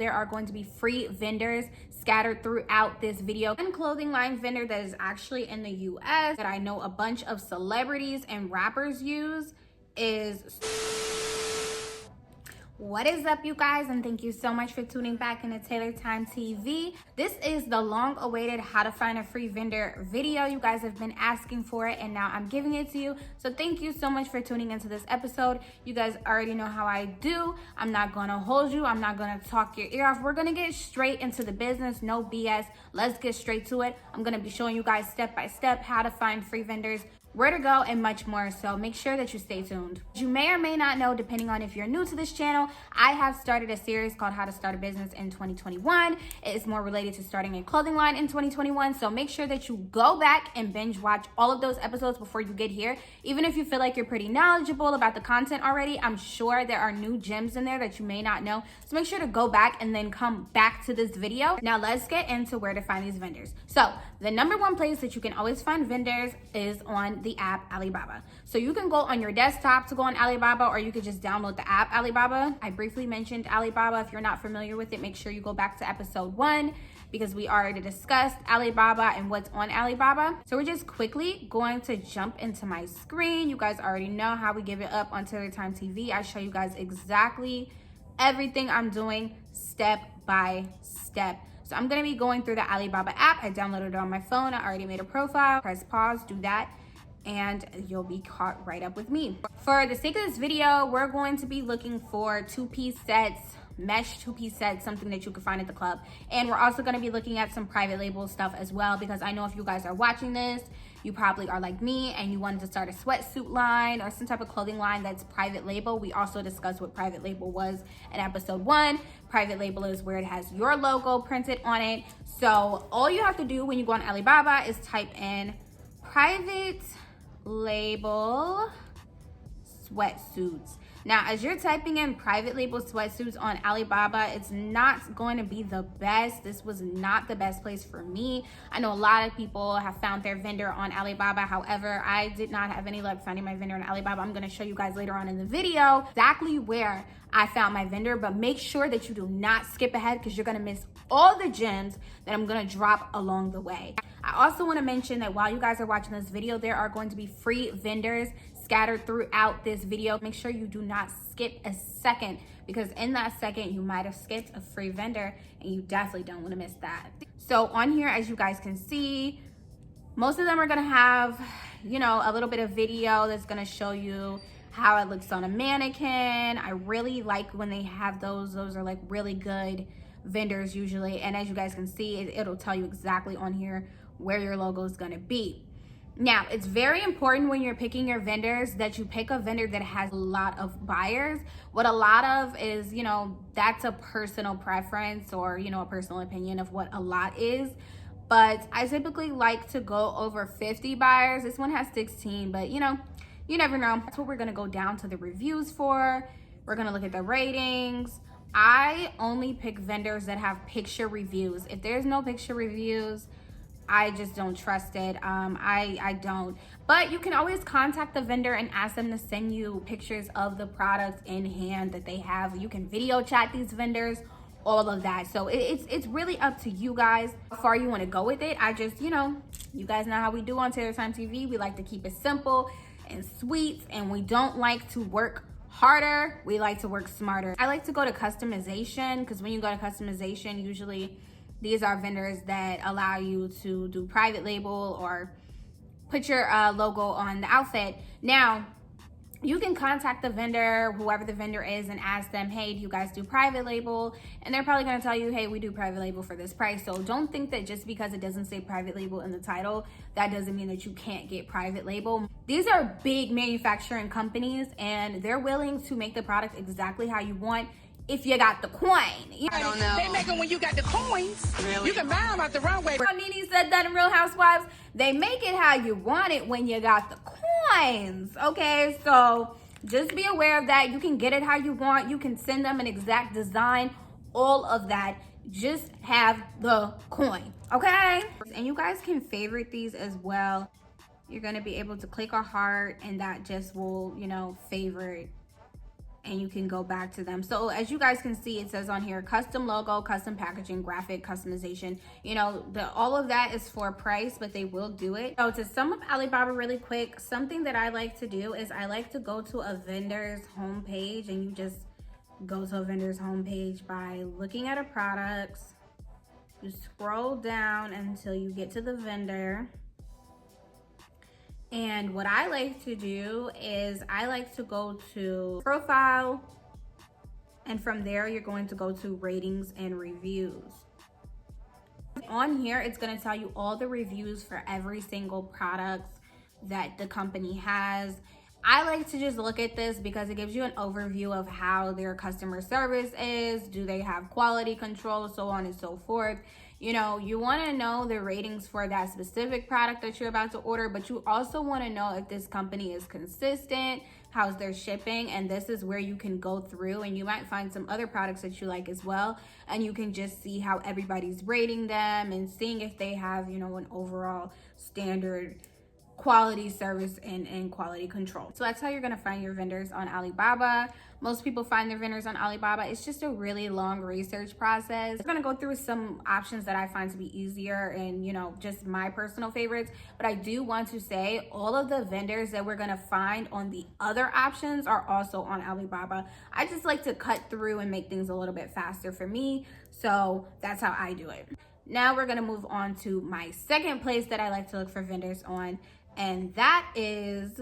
There are going to be free vendors scattered throughout this video. One clothing line vendor that is actually in the US that I know a bunch of celebrities and rappers use is... What is up, you guys, and thank you so much for tuning back into Taylor Time TV. This is the long-awaited how to find a free vendor video. You guys have been asking for it, and now I'm giving it to you. So thank you so much for tuning into this episode. You guys already know how I do. I'm not gonna hold you. I'm not gonna talk your ear off. We're gonna get straight into the business, no BS. Let's get straight to it. I'm gonna be showing you guys step by step how to find free vendors, where to go, and much more. So make sure that you stay tuned. You may or may not know, depending on if you're new to this channel, I have started a series called How to Start a Business in 2021. It is more related to starting a clothing line in 2021. So make sure that you go back and binge watch all of those episodes before you get here. Even if you feel like you're pretty knowledgeable about the content already, I'm sure there are new gems in there that you may not know. So make sure to go back and then come back to this video. Now let's get into where to find these vendors. So the number one place that you can always find vendors is on the app Alibaba. So you can go on your desktop to go on Alibaba, or you could just download the app Alibaba. I briefly mentioned Alibaba. If you're not familiar with it, make sure you go back to episode 1 because we already discussed Alibaba and what's on Alibaba. So we're just quickly going to jump into my screen. You guys already know how we give it up on Taylor Time TV. I show you guys exactly everything I'm doing step by step. So I'm gonna be going through the Alibaba app. I downloaded it on my phone. I already made a profile. Press pause, do that, and you'll be caught right up with me. For the sake of this video, we're going to be looking for two-piece sets, mesh two-piece sets, something that you can find at the club. And we're also going to be looking at some private label stuff as well, because I know if you guys are watching this, you probably are like me and you wanted to start a sweatsuit line or some type of clothing line that's private label. We also discussed what private label was in episode 1. Private label is where it has your logo printed on it. So all you have to do when you go on Alibaba is type in private label sweatsuits. Now, as you're typing in private label sweatsuits on Alibaba, it's not going to be the best. This was not the best place for me. I know a lot of people have found their vendor on Alibaba. However, I did not have any luck finding my vendor on Alibaba. I'm going to show you guys later on in the video exactly where I found my vendor, but make sure that you do not skip ahead because you're going to miss all the gems that I'm going to drop along the way. I also want to mention that while you guys are watching this video, there are going to be free vendors scattered throughout this video. Make sure you do not skip a second, because in that second you might have skipped a free vendor and you definitely don't want to miss that. So on here, as you guys can see, most of them are going to have, you know, a little bit of video that's going to show you how it looks on a mannequin. I really like when they have those. Those are like really good vendors usually. And as you guys can see, it'll tell you exactly on here where your logo is going to be. Now, it's very important when you're picking your vendors that you pick a vendor that has a lot of buyers. What a lot of is, you know, that's a personal preference or, you know, a personal opinion of what a lot is. But I typically like to go over 50 buyers. This one has 16, but you know, you never know. That's what we're gonna go down to the reviews for. We're gonna look at the ratings. I only pick vendors that have picture reviews. If there's no picture reviews, I just don't trust it. I don't. But you can always contact the vendor and ask them to send you pictures of the products in hand that they have. You can video chat these vendors, all of that. So it's really up to you guys how far you want to go with it. I just, you know, you guys know how we do on Taylor Time TV. We like to keep it simple and sweet, and we don't like to work harder. We like to work smarter. I like to go to customization, because when you go to customization, usually these are vendors that allow you to do private label or put your logo on the outfit. Now, you can contact the vendor, whoever the vendor is, and ask them, hey, do you guys do private label? And they're probably gonna tell you, hey, we do private label for this price. So don't think that just because it doesn't say private label in the title, that doesn't mean that you can't get private label. These are big manufacturing companies, and they're willing to make the product exactly how you want if you got the coin. I don't know. They make them when you got the coins. Really? You can buy them out the runway. Nene said that in Real Housewives. They make it how you want it when you got the coins. Okay, so just be aware of that. You can get it how you want. You can send them an exact design, all of that. Just have the coin, okay? And you guys can favorite these as well. You're gonna be able to click a heart, and that just will, you know, favorite and you can go back to them. So as you guys can see, it says on here, custom logo, custom packaging, graphic customization. You know, all of that is for price, but they will do it. So to sum up Alibaba really quick, something that I like to do is I like to go to a vendor's homepage, and you just go to a vendor's homepage by looking at a product. You scroll down until you get to the vendor. And what I like to do is I like to go to profile, and from there you're going to go to ratings and reviews. On here, it's going to tell you all the reviews for every single product that the company has. I like to just look at this because it gives you an overview of how their customer service is. Do they have quality control, so on and so forth. You know, you want to know the ratings for that specific product that you're about to order, but you also want to know if this company is consistent, how's their shipping, and this is where you can go through and you might find some other products that you like as well, and you can just see how everybody's rating them and seeing if they have, you know, an overall standard quality service and quality control. So that's how you're gonna find your vendors on Alibaba. Most people find their vendors on Alibaba. It's just a really long research process. I'm gonna go through some options that I find to be easier and, you know, just my personal favorites. But I do want to say all of the vendors that we're gonna find on the other options are also on Alibaba. I just like to cut through and make things a little bit faster for me. So that's how I do it. Now we're gonna move on to my second place that I like to look for vendors on, and that is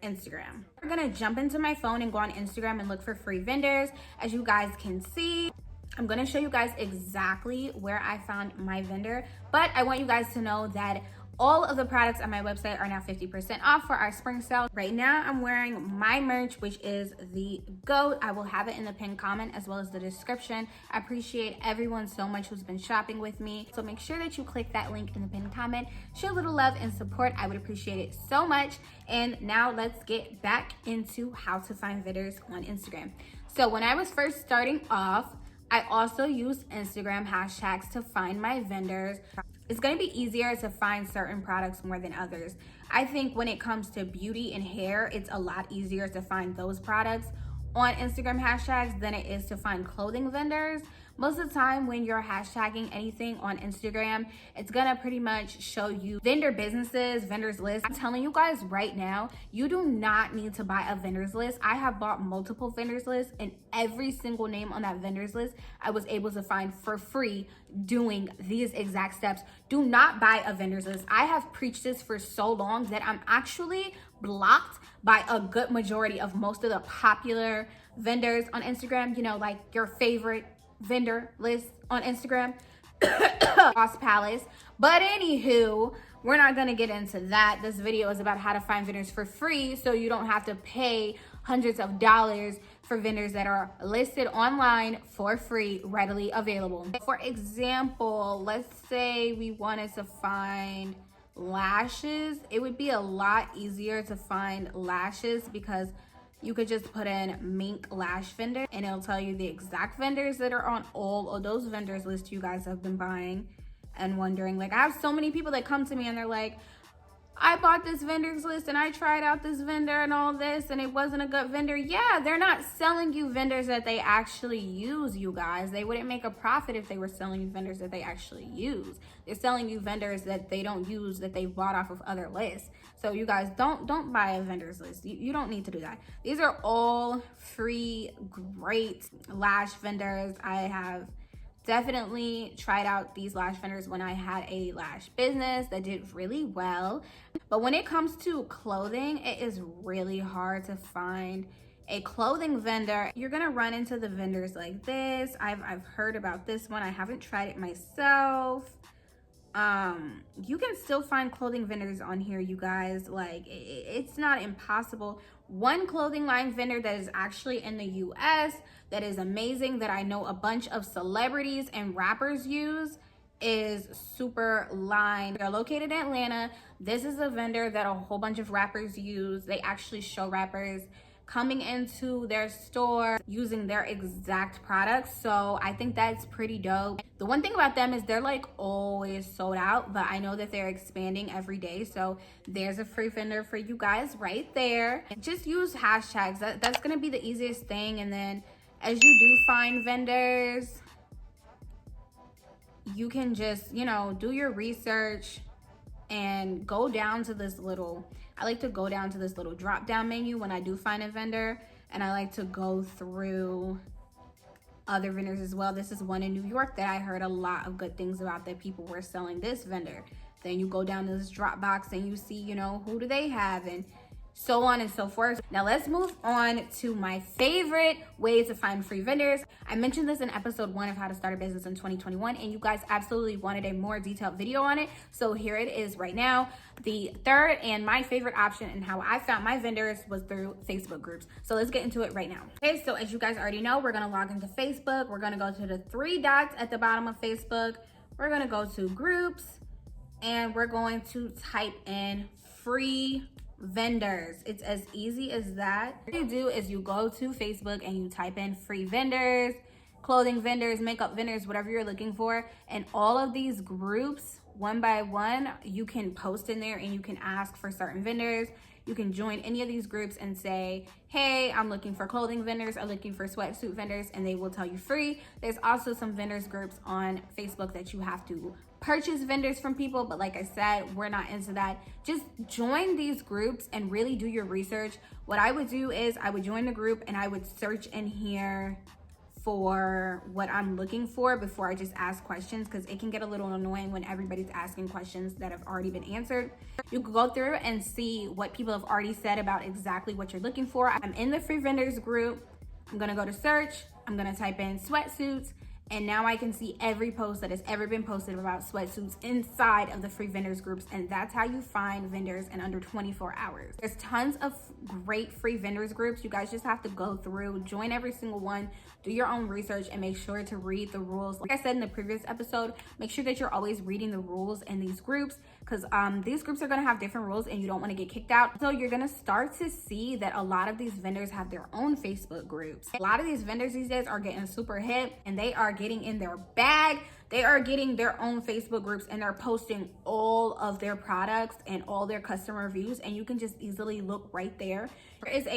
Instagram. We're gonna jump into my phone and go on Instagram and look for free vendors. As you guys can see, I'm gonna show you guys exactly where I found my vendor, but I want you guys to know that all of the products on my website are now 50% off for our spring sale. Right now, I'm wearing my merch, which is the GOAT. I will have it in the pinned comment as well as the description. I appreciate everyone so much who's been shopping with me. So make sure that you click that link in the pinned comment. Show a little love and support. I would appreciate it so much. And now let's get back into how to find vendors on Instagram. So when I was first starting off, I also used Instagram hashtags to find my vendors. It's going to be easier to find certain products more than others. I think when it comes to beauty and hair, it's a lot easier to find those products on Instagram hashtags than it is to find clothing vendors. Most of the time when you're hashtagging anything on Instagram, it's gonna pretty much show you vendor businesses, vendors list. I'm telling you guys right now, you do not need to buy a vendors list. I have bought multiple vendors lists, and every single name on that vendors list I was able to find for free doing these exact steps. Do not buy a vendors list. I have preached this for so long that I'm actually blocked by a good majority of most of the popular vendors on Instagram, you know, like your favorite vendor list on Instagram, Boss Palace. But anywho, we're not gonna get into that. This video is about how to find vendors for free so you don't have to pay hundreds of dollars for vendors that are listed online for free, readily available. For example, let's say we wanted to find lashes. It would be a lot easier to find lashes because you could just put in mink lash vendor and it'll tell you the exact vendors that are on all of those vendors lists you guys have been buying and wondering. Like, I have so many people that come to me and they're like, I bought this vendors list and I tried out this vendor and all this and it wasn't a good vendor. Yeah, they're not selling you vendors that they actually use, you guys. They wouldn't make a profit if they were selling you vendors that they actually use. They're selling you vendors that they don't use, that they bought off of other lists. So you guys, don't buy a vendors list. You don't need to do that. These are all free, great lash vendors. I have definitely tried out these lash vendors when I had a lash business that did really well. But when it comes to clothing, it is really hard to find a clothing vendor. You're gonna run into the vendors like this. I've heard about this one. I haven't tried it myself. You can still find clothing vendors on here, you guys. Like, it's not impossible. One clothing line vendor that is actually in the US that is amazing, that I know a bunch of celebrities and rappers use, is Superline. They're located in Atlanta. This is a vendor that a whole bunch of rappers use. They actually show rappers coming into their store using their exact products. So I think that's pretty dope. The one thing about them is they're like always sold out, but I know that they're expanding every day. So there's a free vendor for you guys right there. Just use hashtags. That's gonna be the easiest thing. And then as you do find vendors, you can just, you know, do your research and go down to this little, I like to go down to this little drop down menu when I do find a vendor, and I like to go through other vendors as well. This is one in New York that I heard a lot of good things about, that people were selling this vendor. Then you go down to this drop box and you see, you know, who do they have, and so on and so forth. Now let's move on to my favorite ways to find free vendors. I mentioned this in episode 1 of how to start a business in 2021, and you guys absolutely wanted a more detailed video on it. So here it is right now. The third and my favorite option and how I found my vendors was through Facebook groups. So let's get into it right now. Okay, so as you guys already know, we're gonna log into Facebook. We're gonna go to the 3 dots at the bottom of Facebook. We're gonna go to groups, and we're going to type in free vendors. It's as easy as that. What you do is you go to Facebook and you type in free vendors, clothing vendors, makeup vendors, whatever you're looking for. And all of these groups, one by one, you can post in there and you can ask for certain vendors. You can join any of these groups and say, hey, I'm looking for clothing vendors, I'm looking for sweatsuit vendors, and they will tell you free. There's also some vendors groups on Facebook that you have to purchase vendors from people, but like I said, we're not into that. Just join these groups and really do your research. What I would do is I would join the group and I would search in here for what I'm looking for before I just ask questions, because it can get a little annoying when everybody's asking questions that have already been answered. You can go through and see what people have already said about exactly what you're looking for. I'm in the free vendors group. I'm gonna go to search. I'm gonna type in sweatsuits. And now I can see every post that has ever been posted about sweatsuits inside of the free vendors groups. And that's how you find vendors in under 24 hours. There's tons of great free vendors groups. You guys just have to go through, join every single one, do your own research, and make sure to read the rules. Like I said in the previous episode, make sure that you're always reading the rules in these groups, because these groups are gonna have different rules and you don't wanna get kicked out. So you're gonna start to see that a lot of these vendors have their own Facebook groups. A lot of these vendors these days are getting super hip and they are getting in their bag. They are getting their own Facebook groups and they're posting all of their products and all their customer reviews, and you can just easily look right there. There is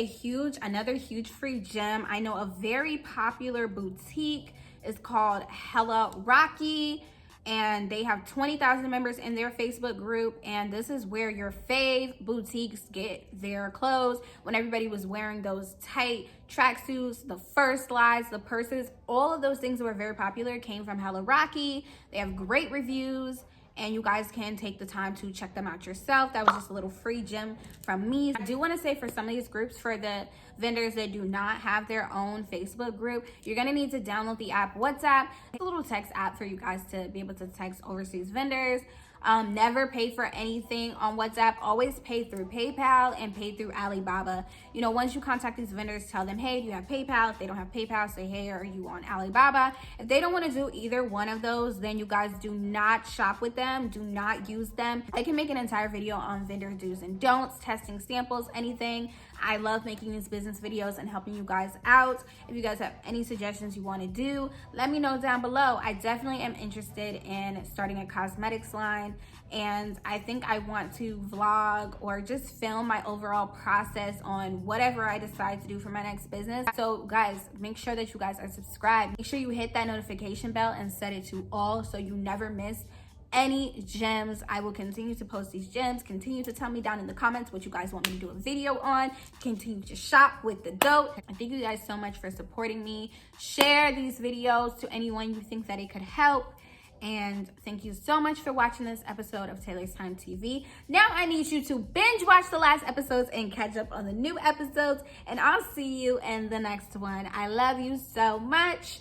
another huge free gem. I know a very popular boutique is called Helarocky, and they have 20,000 members in their Facebook group, and this is where your fave boutiques get their clothes. When everybody was wearing those tight tracksuits, the fur slides, the purses, all of those things that were very popular came from Helarocky. They have great reviews, and you guys can take the time to check them out yourself. That was just a little free gem from me. I do want to say, for some of these groups, for the vendors that do not have their own Facebook group, you're gonna need to download the app WhatsApp. It's a little text app for you guys to be able to text overseas vendors. Never pay for anything on WhatsApp. Always pay through PayPal and pay through Alibaba. You know, once you contact these vendors, tell them, hey, do you have PayPal? If they don't have PayPal, say, hey, are you on Alibaba? If they don't want to do either one of those, then you guys do not shop with them. Do not use them. I can make an entire video on vendor do's and don'ts, testing samples, anything. I love making these business videos and helping you guys out. If you guys have any suggestions you want to do, let me know down below. I definitely am interested in starting a cosmetics line, and I think I want to vlog or just film my overall process on whatever I decide to do for my next business. So guys, make sure that you guys are subscribed. Make sure you hit that notification bell and set it to all so you never miss any gems. I will continue to post these gems. Continue to tell me down in the comments what you guys want me to do a video on. Continue to shop with the GOAT. I thank you guys so much for supporting me. Share these videos to anyone you think that it could help. And thank you so much for watching this episode of Taylor's Time TV. Now I need you to binge watch the last episodes and catch up on the new episodes. And I'll see you in the next one. I love you so much.